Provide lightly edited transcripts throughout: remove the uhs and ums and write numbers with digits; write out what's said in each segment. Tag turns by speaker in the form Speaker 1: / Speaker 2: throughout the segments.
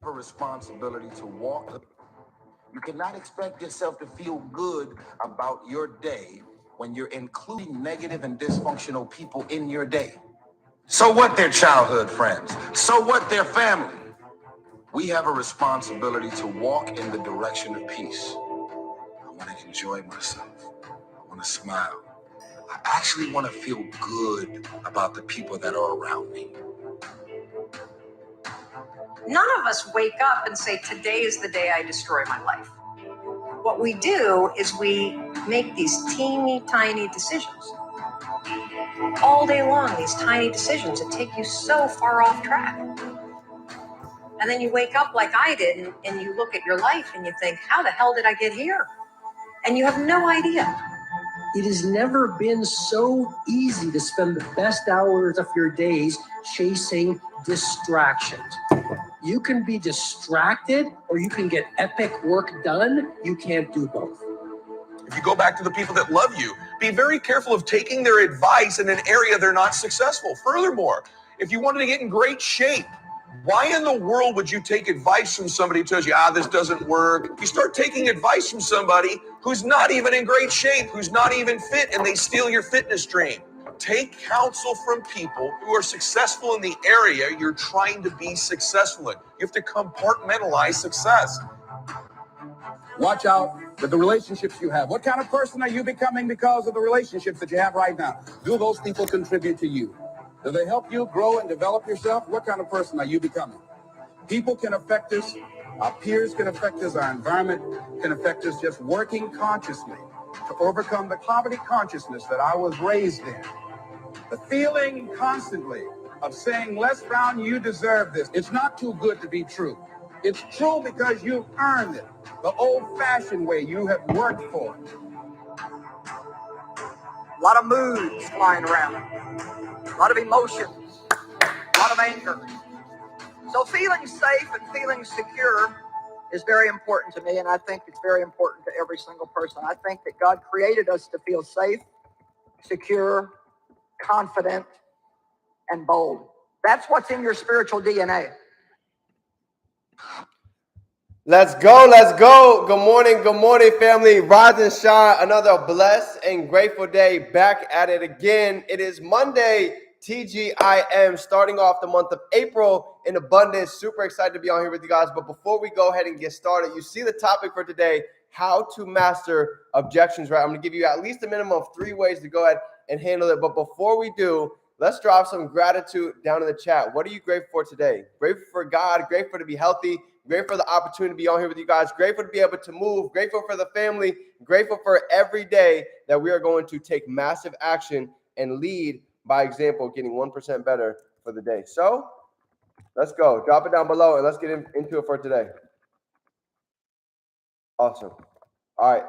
Speaker 1: A responsibility to walk. You cannot expect yourself to feel good about your day when you're including negative and dysfunctional people in your day. So what their childhood friends? So what their family? We have a responsibility to walk in the direction of peace. I want to enjoy myself. I want to smile. I actually want to feel good about the people that are around me.
Speaker 2: None of us wake up and say, today is the day I destroy my life. What we do is we make these teeny tiny decisions all day long, these tiny decisions that take you so far off track. And then you wake up like I did and you look at your life and you think, how the hell did I get here? And you have no idea.
Speaker 3: It has never been so easy to spend the best hours of your days chasing distractions. You can be distracted or you can get epic work done. You can't do both.
Speaker 4: If you go back to the people that love you, be very careful of taking their advice in an area they're not successful. Furthermore, if you wanted to get in great shape, why in the world would you take advice from somebody who tells you, this doesn't work? You start taking advice from somebody who's not even in great shape, who's not even fit, and they steal your fitness dream. Take counsel from people who are successful in the area you're trying to be successful in. You have to compartmentalize success.
Speaker 5: Watch out with the relationships you have. What kind of person are you becoming because of the relationships that you have right now? Do those people contribute to you? Do they help you grow and develop yourself? What kind of person are you becoming? People can affect us. Our peers can affect us. Our environment can affect us. Just working consciously to overcome the poverty consciousness that I was raised in. The feeling constantly of saying, Les Brown, you deserve this. It's not too good to be true. It's true because you've earned it. The old-fashioned way, you have worked for it.
Speaker 6: A lot of moods flying around, a lot of emotions, a lot of anger. So feeling safe and feeling secure is very important to me, and I think it's very important to every single person. I think that God created us to feel safe, secure, confident, and bold. That's what's in your spiritual DNA.
Speaker 7: Let's go, let's go. Good morning, family. Rise and shine. Another blessed and grateful day. Back at it again. It is Monday, TGIM, starting off the month of April in abundance. Super excited to be on here with you guys. But before we go ahead and get started, you see the topic for today, how to master objections, right? I'm going to give you at least a minimum of 3 ways to go ahead and handle it. But before we do, let's drop some gratitude down in the chat. What are you grateful for today? Grateful for God, grateful to be healthy, grateful for the opportunity to be on here with you guys, grateful to be able to move, grateful for the family, grateful for every day that we are going to take massive action and lead by example, getting 1% better for the day. So let's go. Drop it down below and let's get into it for today. Awesome. All right.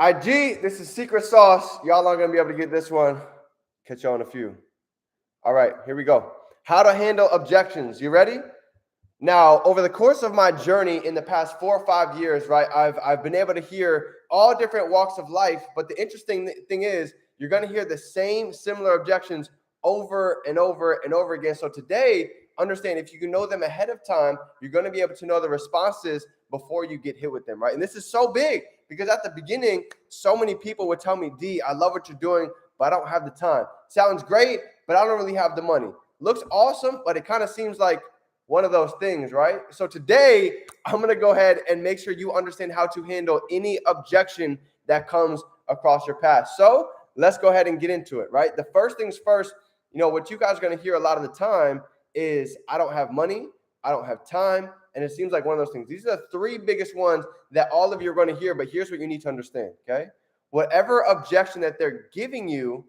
Speaker 7: IG, this is secret sauce. Y'all aren't going to be able to get this one. Catch y'all in a few. All right, here we go. How to handle objections. You ready? Now, over the course of my journey in the past 4 or 5 years, right, I've been able to hear all different walks of life. But the interesting thing is you're going to hear the same similar objections over and over and over again. So today, understand if you can know them ahead of time, you're going to be able to know the responses before you get hit with them, right? And this is so big because at the beginning, so many people would tell me, D, I love what you're doing, but I don't have the time. Sounds great, but I don't really have the money. Looks awesome, but it kind of seems like one of those things, right? So today, I'm going to go ahead and make sure you understand how to handle any objection that comes across your path. So let's go ahead and get into it, right? The first things first, what you guys are going to hear a lot of the time is I don't have money, I don't have time, and it seems like one of those things. These are the 3 biggest ones that all of you are going to hear, but here's what you need to understand, okay? Whatever objection that they're giving you,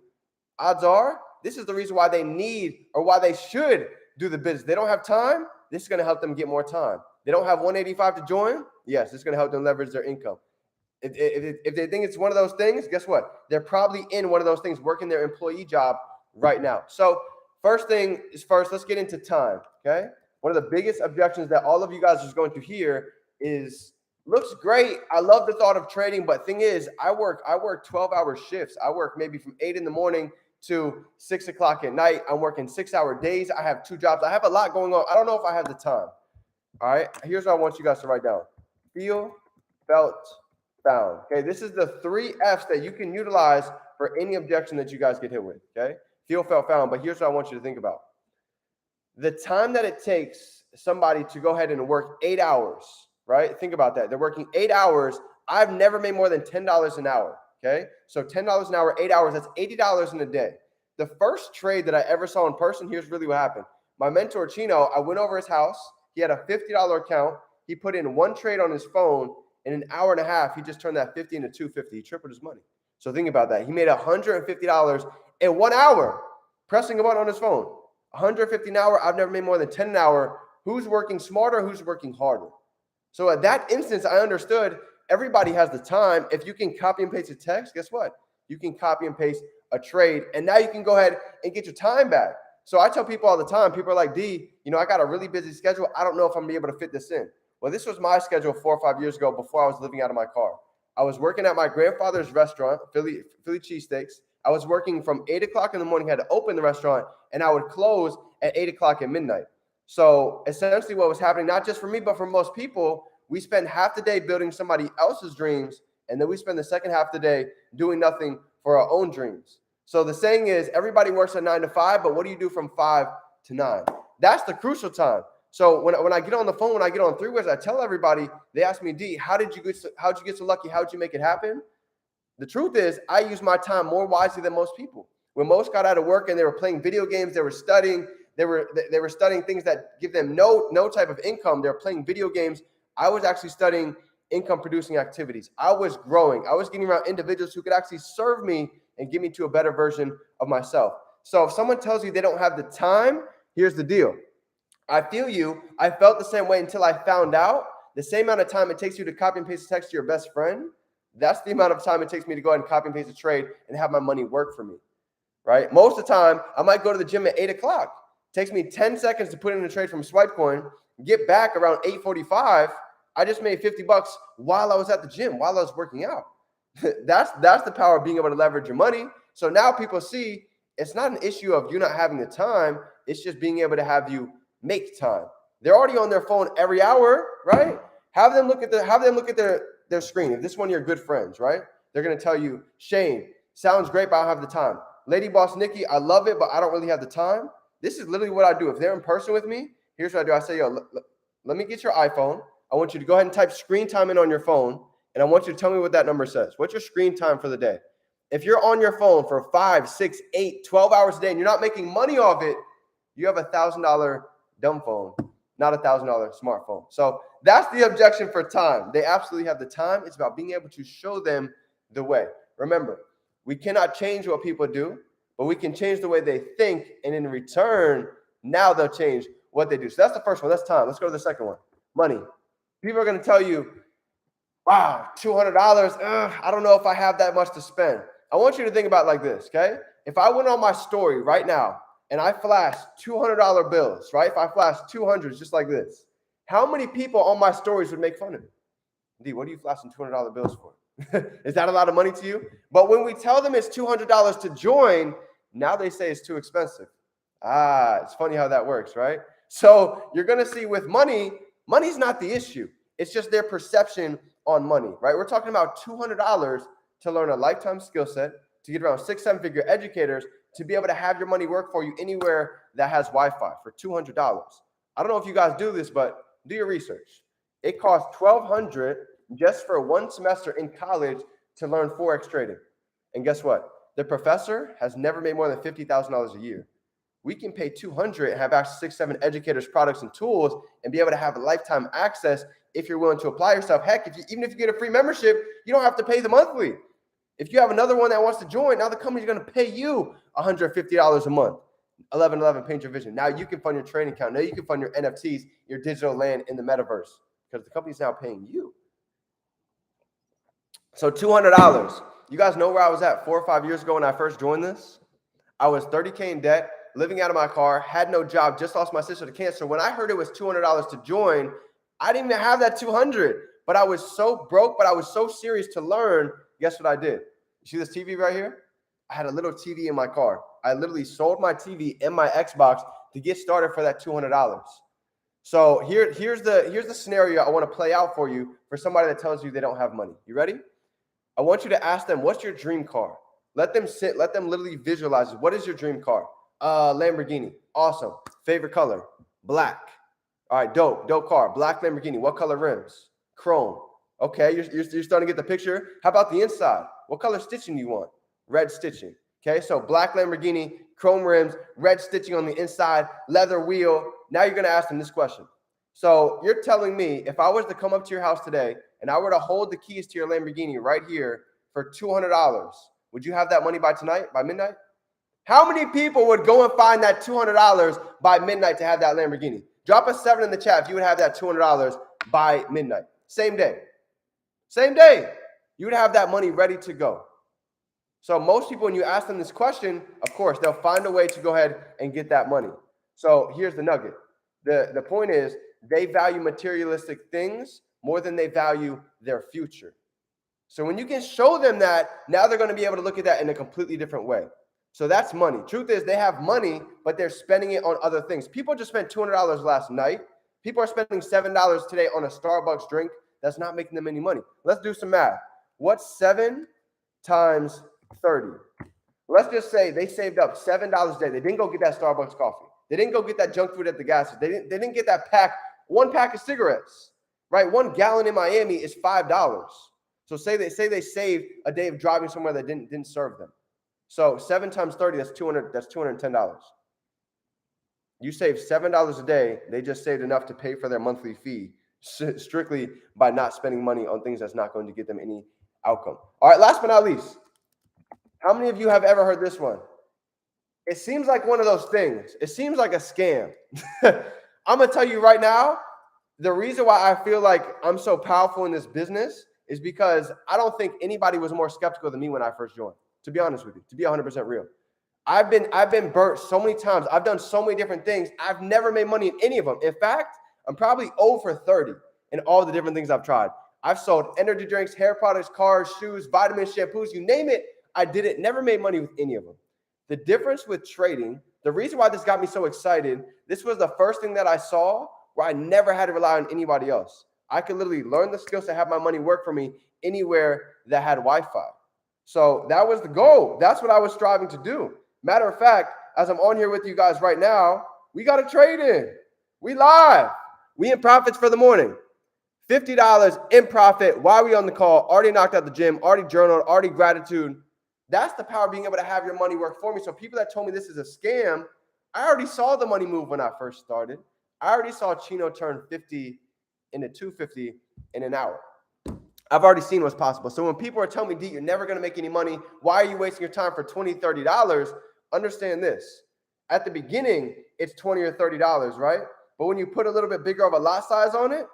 Speaker 7: odds are this is the reason why they need or why they should do the business. They don't have time. This is going to help them get more time. They don't have 185 to join. Yes, this is going to help them leverage their income. If they think it's one of those things, guess what? They're probably in one of those things, working their employee job right now. So first thing is first, let's get into time, okay? One of the biggest objections that all of you guys are going to hear is, looks great. I love the thought of trading, but thing is, I work 12-hour shifts. I work maybe from 8 in the morning to 6 o'clock at night. I'm working 6-hour days. I have 2 jobs. I have a lot going on. I don't know if I have the time. All right, here's what I want you guys to write down. Feel, felt, found. Okay, this is the 3 F's that you can utilize for any objection that you guys get hit with. Okay, feel, felt, found. But here's what I want you to think about. The time that it takes somebody to go ahead and work 8 hours, right? Think about that. They're working 8 hours. I've never made more than $10 an hour. Okay, so $10 an hour, 8 hours, that's $80 in a day. The first trade that I ever saw in person, here's really what happened. My mentor, Chino, I went over his house. He had a $50 account. He put in 1 trade on his phone. In an hour and a half, he just turned that 50 into 250. He tripled his money. So think about that. He made $150 in 1 hour pressing a button on his phone. 150 an hour. I've never made more than 10 an hour. Who's working smarter? Who's working harder? So at that instance, I understood everybody has the time. If you can copy and paste a text, guess what? You can copy and paste a trade, and now you can go ahead and get your time back. So I tell people all the time, people are like, D, I got a really busy schedule. I don't know if I'm gonna be able to fit this in. Well, this was my schedule 4 or 5 years ago before I was living out of my car. I was working at my grandfather's restaurant, Philly cheesesteaks. I was working from 8 o'clock in the morning, had to open the restaurant, and I would close at 8 o'clock at midnight. So essentially what was happening, not just for me, but for most people, we spend half the day building somebody else's dreams, and then we spend the second half of the day doing nothing for our own dreams. So the saying is, everybody works at 9 to 5, but what do you do from 5 to 9? That's the crucial time. So when I get on the phone, when I get on 3-ways, I tell everybody, they ask me, D, how'd you get so lucky? How'd you make it happen? The truth is, I use my time more wisely than most people. When most got out of work and they were playing video games, they were studying, they were studying things that give them no type of income. They're playing video games. I was actually studying income producing activities. I was growing. I was getting around individuals who could actually serve me and get me to a better version of myself. So if someone tells you they don't have the time, here's the deal. I feel you. I felt the same way until I found out the same amount of time it takes you to copy and paste a text to your best friend. That's the amount of time it takes me to go ahead and copy and paste a trade and have my money work for me, right? Most of the time, I might go to the gym at 8 o'clock. It takes me 10 seconds to put in a trade from Swipecoin, get back around 8:45. I just made $50 while I was at the gym, while I was working out. That's the power of being able to leverage your money. So now people see it's not an issue of you not having the time. It's just being able to have you make time. They're already on their phone every hour, right? Have them look at their screen. If this is one of your good friends, right? They're going to tell you, Shane, sounds great, but I don't have the time. Lady Boss Nikki, I love it, but I don't really have the time. This is literally what I do. If they're in person with me, here's what I do. I say, yo, let me get your iPhone. I want you to go ahead and type screen time in on your phone, and I want you to tell me what that number says. What's your screen time for the day? If you're on your phone for 5, 6, 8, 12 hours a day, and you're not making money off it, you have $1,000 dumb phone, not $1,000 smartphone. So that's the objection for time. They absolutely have the time. It's about being able to show them the way. Remember, we cannot change what people do, but we can change the way they think. And in return, now they'll change what they do. So that's the first one. That's time. Let's go to the second one. Money. People are going to tell you, wow, $200. I don't know if I have that much to spend. I want you to think about it like this, okay? If I went on my story right now and I flashed $200 bills, right? If I flashed 200s just like this, how many people on my stories would make fun of me? D, what are you flashing $200 bills for? Is that a lot of money to you? But when we tell them it's $200 to join, now they say it's too expensive. It's funny how that works, right? So you're going to see with money, money's not the issue. It's just their perception on money, right? We're talking about $200 to learn a lifetime skill set, to get around 6-7 figure educators, to be able to have your money work for you anywhere that has Wi-Fi for $200. I don't know if you guys do this, but do your research. It costs $1,200 just for one semester in college to learn Forex trading. And guess what? The professor has never made more than $50,000 a year. We can pay $200 and have access to 6-7 educators, products, and tools, and be able to have lifetime access if you're willing to apply yourself. Heck, even if you get a free membership, you don't have to pay the monthly. If you have another one that wants to join, now the company's going to pay you $150 a month. 1111 paint your vision. Now you can fund your trading account. Now you can fund your NFTs, your digital land in the metaverse, because the company's now paying you. So $200. You guys know where I was at 4 or 5 years ago when I first joined this? I was $30K in debt, living out of my car, had no job, just lost my sister to cancer. When I heard it was $200 to join, I didn't even have that $200. But I was so broke, but I was so serious to learn. Guess what I did? You see this TV right here? I had a little TV in my car. I literally sold my TV and my Xbox to get started for that $200. So here's the scenario I want to play out for you for somebody that tells you they don't have money. You ready? I want you to ask them, what's your dream car? Let them literally visualize it. What is your dream car? Lamborghini. Awesome. Favorite color? Black. All right, dope car. Black Lamborghini. What color rims? Chrome. Okay, you're starting to get the picture. How about the inside? What color stitching do you want? Red stitching. Okay, so black Lamborghini, chrome rims, red stitching on the inside, leather wheel. Now you're going to ask them this question. So you're telling me if I was to come up to your house today and I were to hold the keys to your Lamborghini right here for $200, would you have that money by tonight, by midnight? How many people would go and find that $200 by midnight to have that Lamborghini? Drop a 7 in the chat if you would have that $200 by midnight. Same day. Same day. You would have that money ready to go. So most people, when you ask them this question, of course, they'll find a way to go ahead and get that money. So here's the nugget. The point is they value materialistic things more than they value their future. So when you can show them that, now they're going to be able to look at that in a completely different way. So that's money. Truth is they have money, but they're spending it on other things. People just spent $200 last night. People are spending $7 today on a Starbucks drink. That's not making them any money. Let's do some math. What's 7 times 30? Let's just say they saved up $7 a day. They didn't go get that Starbucks coffee. They didn't go get that junk food at the gas station. They didn't get that one pack of cigarettes, right? 1 gallon in Miami is $5. So say they saved a day of driving somewhere that didn't serve them. So 7 times 30, that's $210. You save $7 a day. They just saved enough to pay for their monthly fee strictly by not spending money on things that's not going to get them any outcome. All right, last but not least, how many of you have ever heard this one? It seems like one of those things. It seems like a scam. I'm going to tell you right now, the reason why I feel like I'm so powerful in this business is because I don't think anybody was more skeptical than me when I first joined, to be honest with you, to be 100% real. I've been burnt so many times. I've done so many different things. I've never made money in any of them. In fact, I'm probably 0 for 30 in all the different things I've tried. I've sold energy drinks, hair products, cars, shoes, vitamins, shampoos, you name it. I did it. Never made money with any of them. The difference with trading, the reason why this got me so excited, this was the first thing that I saw where I never had to rely on anybody else. I could literally learn the skills to have my money work for me anywhere that had Wi-Fi. So that was the goal. That's what I was striving to do. Matter of fact, as I'm on here with you guys right now, we got a trade in. We live. We in profits for the morning. $50 in profit while we on the call. Already knocked out the gym. Already journaled. Already gratitude. That's the power of being able to have your money work for me. So people that told me this is a scam, I already saw the money move when I first started. I already saw Chino turn 50 into 250 in an hour. I've already seen what's possible. So when people are telling me, D, you're never going to make any money, why are you wasting your time for $20, $30? Understand this. At the beginning, it's $20 or $30, right? But when you put a little bit bigger of a lot size on it,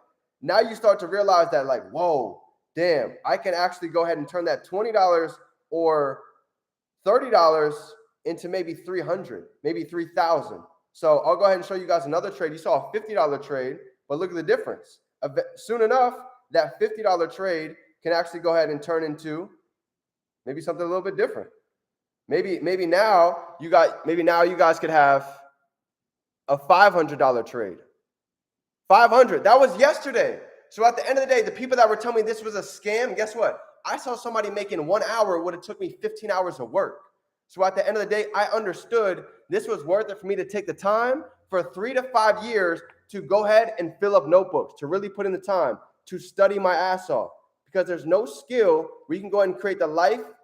Speaker 7: now you start to realize that, like, whoa, damn, I can actually go ahead and turn that $20 or $30 into maybe $300, maybe $3,000. So I'll go ahead and show you guys another trade. You saw a $50 trade, but look at the difference. Soon enough, that $50 trade can actually go ahead and turn into maybe something a little bit different. Maybe now you guys could have a $500 trade. 500. That was yesterday. So at the end of the day, the people that were telling me this was a scam, guess what? I saw somebody making 1 hour what it took me 15 hours of work. So at the end of the day, I understood this was worth it for me to take the time for 3 to 5 years to go ahead and fill up notebooks, to really put in the time, to study my ass off. Because there's no skill where you can go ahead and create the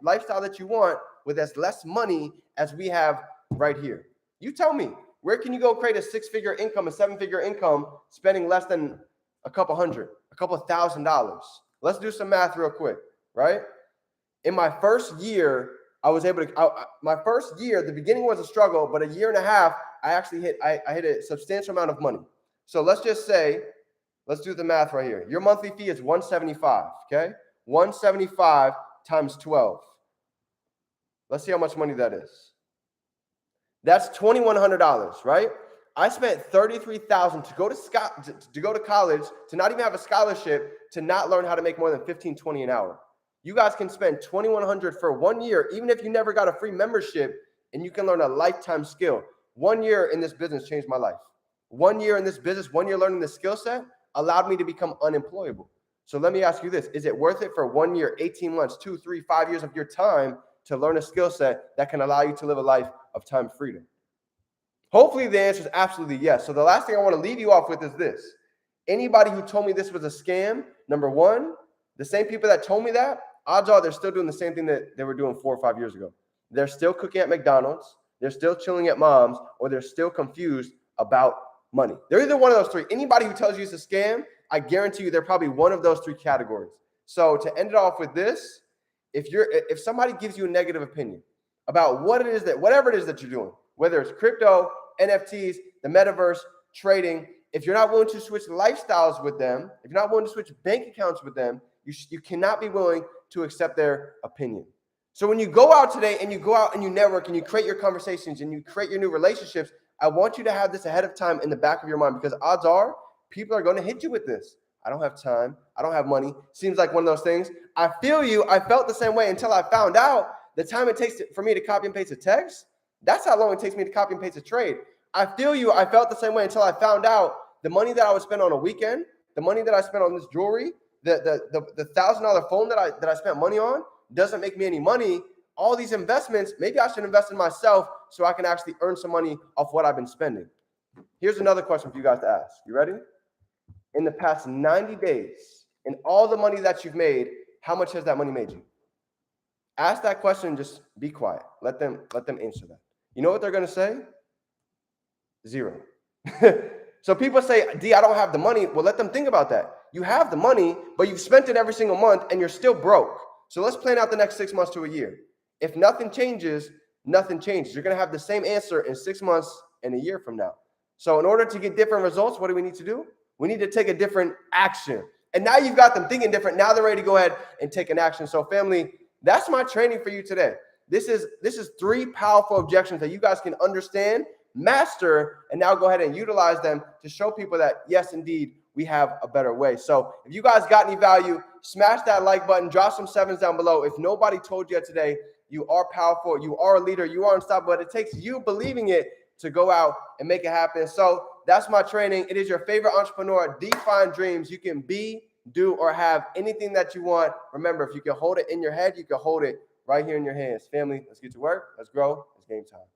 Speaker 7: lifestyle that you want with as less money as we have right here. You tell me, where can you go create a 6-figure income, a 7-figure income, spending less than a couple $1,000? Let's do some math real quick, right? In my first year, I was able to, my first year, the beginning was a struggle, but a year and a half, I hit a substantial amount of money. So let's just say, let's do the math right here. Your monthly fee is $175, okay? 175 times 12. Let's see how much money that is. That's $2,100, right? I spent $33,000 to go to college, to not even have a scholarship, to not learn how to make more than $15, $20 an hour. You guys can spend $2,100 for 1 year, even if you never got a free membership, and you can learn a lifetime skill. 1 year in this business changed my life. 1 year in this business, 1 year learning this skill set allowed me to become unemployable. So let me ask you this. Is it worth it for 1 year, 18 months, 2, 3, 5 years of your time to learn a skill set that can allow you to live a life of time freedom? Hopefully the answer is absolutely yes. So the last thing I want to leave you off with is this. Anybody who told me this was a scam, number one, the same people that told me that, odds are they're still doing the same thing that they were doing 4 or 5 years ago. They're still cooking at McDonald's, they're still chilling at mom's, or they're still confused about money. They're either one of those three. Anybody who tells you it's a scam, I guarantee you they're probably one of those three categories. So to end it off with this, if somebody gives you a negative opinion about whatever it is that you're doing, whether it's crypto, NFTs, the metaverse, trading, if you're not willing to switch lifestyles with them, if you're not willing to switch bank accounts with them, you cannot be willing to accept their opinion. So when you go out today and you go out and you network and you create your conversations and you create your new relationships, I want you to have this ahead of time in the back of your mind, because odds are people are going to hit you with this. I don't have time. I don't have money. Seems like one of those things. I feel you. I felt the same way until I found out the time it takes for me to copy and paste a text. That's how long it takes me to copy and paste a trade. I feel you. I felt the same way until I found out the money that I would spend on a weekend, the money that I spent on this jewelry, the $1,000 phone that I spent money on doesn't make me any money. All these investments, maybe I should invest in myself so I can actually earn some money off what I've been spending. Here's another question for you guys to ask. You ready? In the past 90 days, in all the money that you've made, how much has that money made you? Ask that question and just be quiet. Let them answer that. You know what they're going to say? 0. So people say, D, I don't have the money. Well, let them think about that. You have the money, but you've spent it every single month and you're still broke. So let's plan out the next 6 months to a year. If nothing changes, nothing changes. You're going to have the same answer in 6 months and a year from now. So in order to get different results, what do we need to do? We need to take a different action. And now you've got them thinking different. Now they're ready to go ahead and take an action. So family, that's my training for you today. This is 3 powerful objections that you guys can understand, master, and now go ahead and utilize them to show people that, yes, indeed, we have a better way. So if you guys got any value, smash that like button, drop some 7s down below. If nobody told you today, you are powerful, you are a leader, you are unstoppable, but it takes you believing it to go out and make it happen. So that's my training. It is your favorite entrepreneur, Define Dreams. You can be, do, or have anything that you want. Remember, if you can hold it in your head, you can hold it right here in your hands. Family, let's get to work. Let's grow. It's game time.